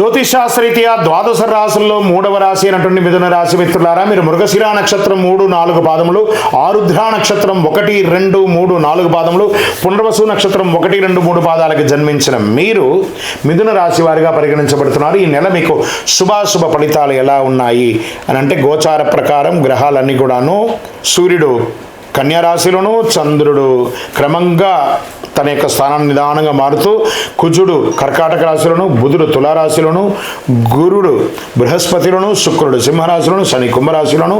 జ్యోతిషాస్త్రరీత్యా ద్వాదశ రాశుల్లో మూడవ రాశి అయినటువంటి మిథున రాశి మిత్రులారా, మీరు మృగశిర నక్షత్రం 3-4 పాదములు, ఆరుద్ర నక్షత్రం 1, 2, 3, 4 పాదములు, పునర్వసు నక్షత్రం 1, 2, 3 పాదాలకు జన్మించిన మీరు మిథున రాశి వారిగా పరిగణించబడుతున్నారు. ఈ నెల మీకు శుభాశుభ ఫలితాలు ఎలా ఉన్నాయి అని అంటే, గోచార ప్రకారం గ్రహాలన్నీ కూడాను, సూర్యుడు కన్యా రాశిలోను, చంద్రుడు క్రమంగా తన యొక్క స్థానాన్ని నిదానంగా మారుతూ, కుజుడు కర్కాటక రాశిలోను, బుధుడు తులారాశిలోను, గురుడు బృహస్పతిలోను, శుక్రుడు సింహరాశిలోను, శని కుంభరాశిలోను,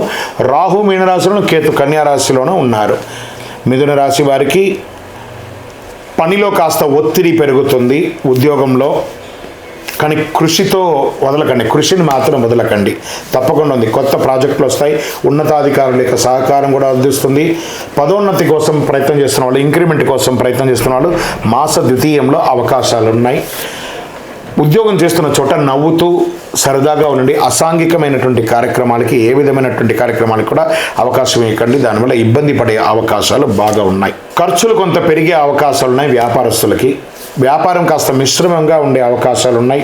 రాహు మీనరాశిలోను, కేతు కన్యా రాశిలోను ఉన్నారు. మిథున రాశి వారికి పనిలో కాస్త ఒత్తిడి పెరుగుతుంది, ఉద్యోగంలో. కానీ కృషితో వదలకండి, కృషిని మాత్రం వదలకండి, తప్పకుండా ఉంది. కొత్త ప్రాజెక్టులు వస్తాయి, ఉన్నతాధికారుల యొక్క సహకారం కూడా అందిస్తుంది. పదోన్నతి కోసం ప్రయత్నం చేస్తున్న వాళ్ళు, ఇంక్రిమెంట్ కోసం ప్రయత్నం చేస్తున్న వాళ్ళు మాస ద్వితీయంలో అవకాశాలు ఉన్నాయి. ఉద్యోగం చేస్తున్న చోట నవ్వుతూ సరదాగా ఉండండి. అసాంఘికమైనటువంటి కార్యక్రమాలకి, ఏ విధమైనటువంటి కార్యక్రమాలకు కూడా అవకాశం ఇవ్వకండి, దానివల్ల ఇబ్బంది పడే అవకాశాలు బాగా ఉన్నాయి. ఖర్చులు కొంత పెరిగే అవకాశాలు ఉన్నాయి. వ్యాపారస్తులకి వ్యాపారం కాస్త మిశ్రమంగా ఉండే అవకాశాలు ఉన్నాయి.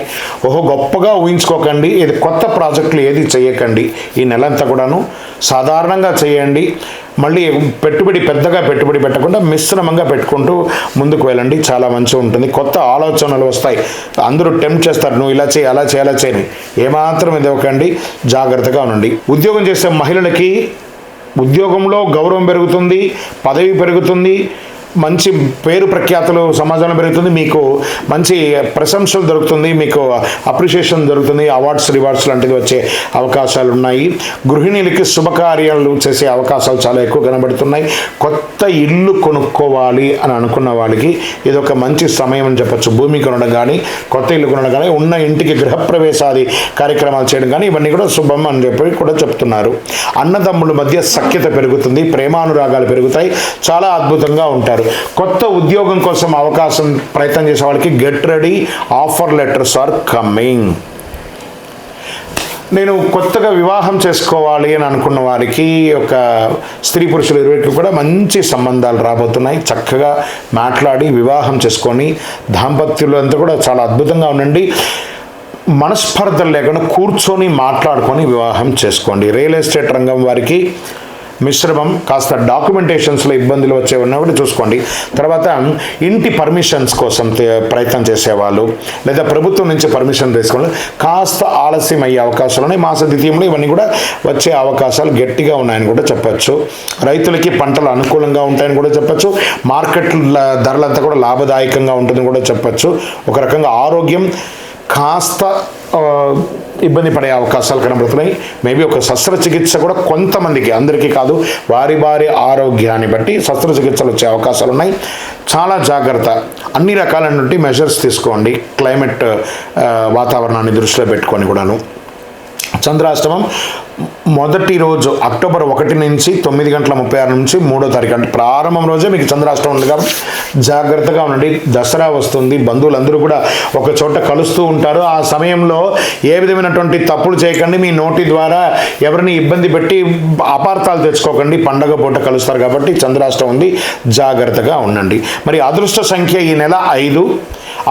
గొప్పగా ఊహించుకోకండి, ఇది కొత్త ప్రాజెక్టులు ఏది చేయకండి. ఈ నెలంతా కూడాను సాధారణంగా చేయండి. మళ్ళీ పెద్దగా పెట్టుబడి పెట్టకుండా మిశ్రమంగా పెట్టుకుంటూ ముందుకు వెళ్ళండి, చాలా మంచిగా ఉంటుంది. కొత్త ఆలోచనలు వస్తాయి, అందరూ టెంప్ట్ చేస్తారు, నువ్వు ఇలా చేయి, అలా చేయి, అలా చేయని. ఏమాత్రం ఇవ్వకండి, జాగ్రత్తగా ఉండండి. ఉద్యోగం చేసే మహిళలకి ఉద్యోగంలో గౌరవం పెరుగుతుంది, పదవి పెరుగుతుంది, మంచి పేరు ప్రఖ్యాతులు సమాజంలో పెరుగుతుంది, మీకు మంచి ప్రశంసలు దొరుకుతుంది, మీకు అప్రిషియేషన్ దొరుకుతుంది, అవార్డ్స్ రివార్డ్స్ లాంటివి వచ్చే అవకాశాలు ఉన్నాయి. గృహిణీలకి శుభకార్యాలు చేసే అవకాశాలు చాలా ఎక్కువ కనబడుతున్నాయి. కొత్త ఇల్లు కొనుక్కోవాలి అని అనుకున్న వాళ్ళకి ఇదొక మంచి సమయం అని చెప్పచ్చు. భూమి కొనడం కానీ, కొత్త ఇల్లు కొనడం కానీ, ఉన్న ఇంటికి గృహప్రవేశాది కార్యక్రమాలు చేయడం కానీ, ఇవన్నీ కూడా శుభం అని చెప్పి కూడా చెప్తున్నారు. అన్నదమ్ముల మధ్య సఖ్యత పెరుగుతుంది, ప్రేమానురాగాలు పెరుగుతాయి, చాలా అద్భుతంగా ఉంటారు. కొత్త ఉద్యోగం కోసం అవకాశం ప్రయత్నం చేసే వాళ్ళకి get ready, offer letters are coming. నేను కొత్తగా వివాహం చేసుకోవాలి అని అనుకున్న వారికి, ఒక స్త్రీ పురుషులు ఇరువురికి కూడా మంచి సంబంధాలు రాబోతున్నాయి. చక్కగా మాట్లాడి వివాహం చేసుకొని దాంపత్యులు అంతా కూడా చాలా అద్భుతంగా ఉండండి. మనస్పర్ధలు లేకుండా కూర్చొని మాట్లాడుకొని వివాహం చేసుకోండి. రియల్ ఎస్టేట్ రంగం వారికి మిశ్రమం, కాస్త డాక్యుమెంటేషన్స్లో ఇబ్బందులు వచ్చే ఉన్నప్పుడు చూసుకోండి. తర్వాత ఇంటి పర్మిషన్స్ కోసం ప్రయత్నం చేసేవాళ్ళు, లేదా ప్రభుత్వం నుంచి పర్మిషన్ తీసుకోవాలి, కాస్త ఆలస్యం అయ్యే అవకాశాలు ఉన్నాయి. మాస ద్వితీయంలో ఇవన్నీ కూడా వచ్చే అవకాశాలు గట్టిగా ఉన్నాయని కూడా చెప్పచ్చు. రైతులకి పంటలు అనుకూలంగా ఉంటాయని కూడా చెప్పచ్చు. మార్కెట్ ధరలంతా కూడా లాభదాయకంగా ఉంటుందని కూడా చెప్పచ్చు. ఒక రకంగా ఆరోగ్యం కాస్త ఇబ్బంది పడే అవకాశాలు కనబడుతున్నాయి. మేబీ ఒక శస్త్రచికిత్స కూడా కొంతమందికి, అందరికీ కాదు, వారి ఆరోగ్యాన్ని బట్టి శస్త్రచికిత్సలు వచ్చే అవకాశాలు ఉన్నాయి. చాలా జాగ్రత్త, అన్ని రకాలైనటువంటి మెజర్స్ తీసుకోండి, క్లైమేట్ వాతావరణాన్ని దృష్టిలో పెట్టుకొని కూడాను. చంద్రాష్టమం మొదటి రోజు అక్టోబర్ 1 నుంచి 9:36 నుంచి 3వ తారీఖు, అంటే ప్రారంభం రోజే మీకు చంద్రాష్టమం ఉంది కాబట్టి జాగ్రత్తగా ఉండండి. దసరా వస్తుంది, బంధువులందరూ కూడా ఒక చోట కలుస్తూ ఉంటారు. ఆ సమయంలో ఏ విధమైనటువంటి తప్పులు చేయకండి, మీ నోటి ద్వారా ఎవరిని ఇబ్బంది పెట్టి అపార్థాలు తెచ్చుకోకండి. పండగ పూట కలుస్తారు కాబట్టి చంద్రాష్టమం ఉంది, జాగ్రత్తగా ఉండండి. మరి అదృష్ట సంఖ్య ఈ నెల 5,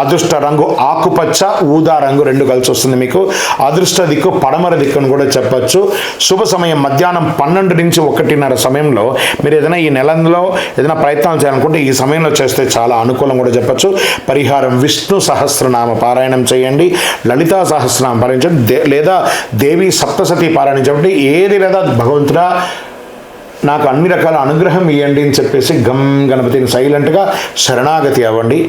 అదృష్ట రంగు ఆకుపచ్చ, ఊదా రంగు 2 కలిసి వస్తుంది మీకు. అదృష్ట దిక్కు పడమర దిక్కు అని కూడా చెప్పచ్చు. శుభ సమయం మధ్యాహ్నం 12 నుంచి 1:30 సమయంలో మీరు ఏదైనా ఈ నెలలో ఏదైనా ప్రయత్నాలు చేయాలనుకుంటే ఈ సమయంలో చేస్తే చాలా అనుకూలం కూడా చెప్పచ్చు. పరిహారం విష్ణు సహస్రనామ పారాయణం చేయండి, లలితా సహస్రనామ పారాయణించండి, లేదా దేవి సప్తసతి పారాయణించండి. ఏది లేదా భగవంతుడా నాకు అన్ని రకాల అనుగ్రహం ఇవ్వండి అని చెప్పేసి గణపతిని సైలెంట్గా శరణాగతి అవ్వండి.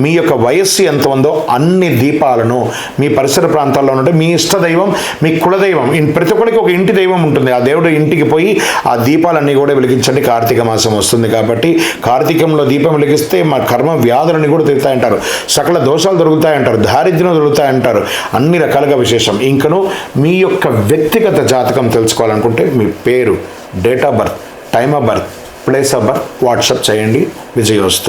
మీ యొక్క వయస్సు ఎంత ఉందో అన్ని దీపాలను మీ పరిసర ప్రాంతాల్లో ఉంటే, మీ ఇష్టదైవం, మీ కులదైవం, ప్రతి ఒక్కరికి ఒక ఇంటి దైవం ఉంటుంది, ఆ దేవుడు ఇంటికి పోయి ఆ దీపాలన్నీ కూడా వెలిగించండి. కార్తీక మాసం వస్తుంది కాబట్టి కార్తీకంలో దీపం వెలిగిస్తే మా కర్మ వ్యాధులన్నీ కూడా తిరుగుతాయంటారు, సకల దోషాలు దొరుకుతాయంటారు, దారిద్ర్యం దొరుకుతాయంటారు, అన్ని రకాలుగా విశేషం. ఇంకను మీ యొక్క వ్యక్తిగత జాతకం తెలుసుకోవాలనుకుంటే మీ పేరు, date of birth, time of birth, place of birth WhatsApp చేయండి. విజయోస్తు.